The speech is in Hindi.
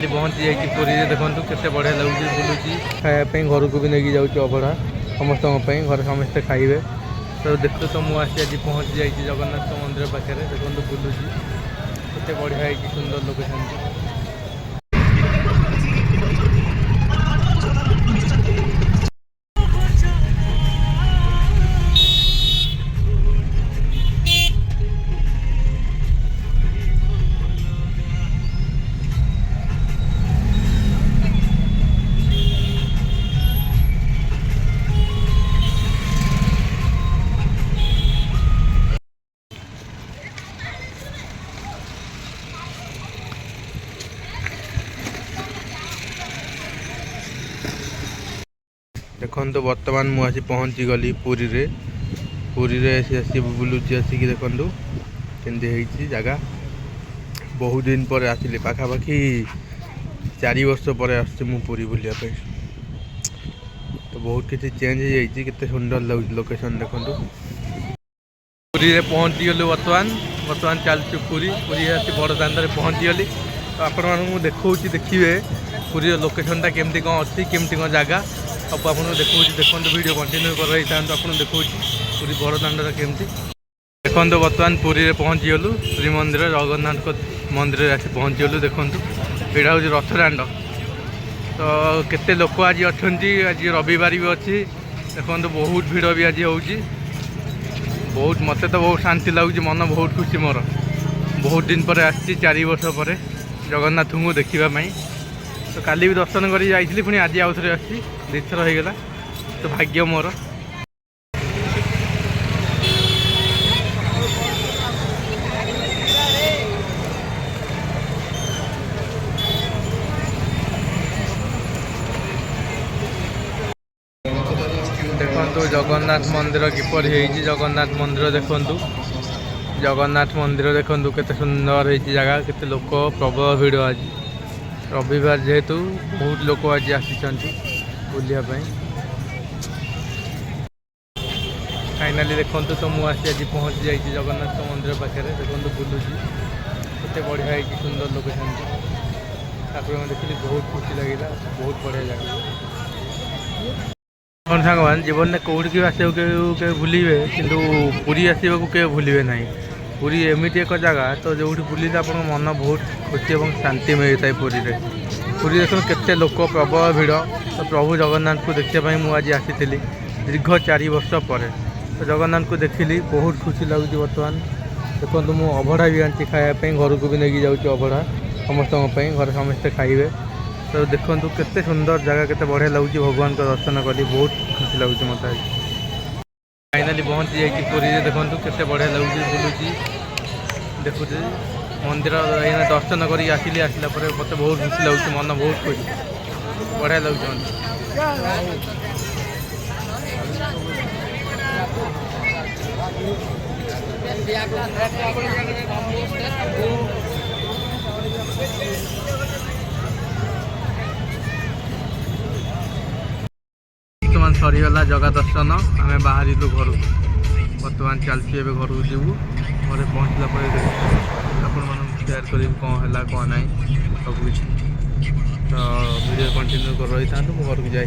पहुँची जाइए पुरी देखो केते बढ़िया लगुच बुलूची खायापी घर को भी नहीं जाऊँ अभढ़ा समस्त घर समस्ते खाइबे। तो देखो तो मुझे आज पहुँची जाइए जगन्नाथ मंदिर पाखे देखो बुलूची केते बढ़िया है सुंदर लोकेशन। देखो तो बर्तमान मुझे पहुँची गली पुरी रे आसी बुलूची आसिक देखु केमती जगह बहुत दिन पर आसिली पाखापाखि 4 वर्ष पर आसरी बुलापी। तो बहुत किसी चेंज हो जाइए केते सुंदर लगे लोकेशन देखो पुरी रे पहुँची गलु बर्तमान चलचु पुरी आसी बड़ दांडे पहुँची गली। तो आपण मानक देखा देखिए पुरी लोकेशन केमती कौन अच्छी केमती कौन जगह अब आपको देखो वीडियो कंटिन्यू कर रही था आपको देखा पूरी बड़ दांडर केमती देखो। बर्तमान पुरी रे पहुँची गलु श्रीमंदिर जगन्नाथ मंदिर आसी पहुँची गलु देखो यहाँ हूँ रथ दांड। तो केते लोक आज अच्छा आज रविवार भी अच्छी देखो बहुत भीड़ भी आज हो बहुत मत तो बहुत शांति लगुच मन बहुत खुशी मोर बहुत दिन पर आसी 4 वर्ष पर जगन्नाथ को देखापी। तो काली भी दर्शन कर जाइली पुणी आज आउ थे आसी 2 थर हो गला। तो भाग्य मोर देखो जगन्नाथ मंदिर किपर है जगन्नाथ मंदिर देखु जगन्नाथ मंदिर देखु केते सुंदर है जगह केते लोक प्रबल भीड़ आज रविवार जेहेतु बहुत लोक आज आसी बुलापी। फाइनाली देखो तो मुझे आज पहुँची जाइए जगन्नाथ मंदिर पाखे देखो बुलूची केते बढ़िया है सुंदर लोकेशन ठाकुर देखिए बहुत खुशी लगे बहुत बढ़िया जगह। कौन सांग जीवन में कौट की आस भूलिए किंतु पुरी आसवाक के भूलिए ना पुरी एमती एक जगह तो जो बुलिले आप मन बहुत खुशी और शांति मिलता है पुरी देखो केते लोक प्रबल भीड़। तो प्रभु जगन्नाथ को देखापी मुझे आसी दीर्घ 4 वर्ष पर तो जगन्नाथ को देखिली बहुत खुशी लगुच। बर्तमान देखो मुझे अभढ़ा भी आनी खायापी घर को भी नहीं जाऊँ अभढ़ा समस्त घर समस्ते खाइबे। तो देखो केते सुंदर जगह केते बढ़िया लगुच भगवान का दर्शन करी बहुत खुशी लगुच मत। फाइनाली पहुँची जाइए पुरी देखो केते बढ़िया लगुच बुलूची देखु मंदिर दर्शन कर आसिली आसला मत बहुत खुशी लगुच मन बहुत खुशी बढ़िया लगुच। बर्तमान सरीगला जगह दर्शन आम बाहर घर बर्तमान चलती घर को जीवु घर पहुँचला आपण शेयर कर कौन है कौन ना सब कुछ। तो वीडियो कंटिन्यू कर रही था घर को जाए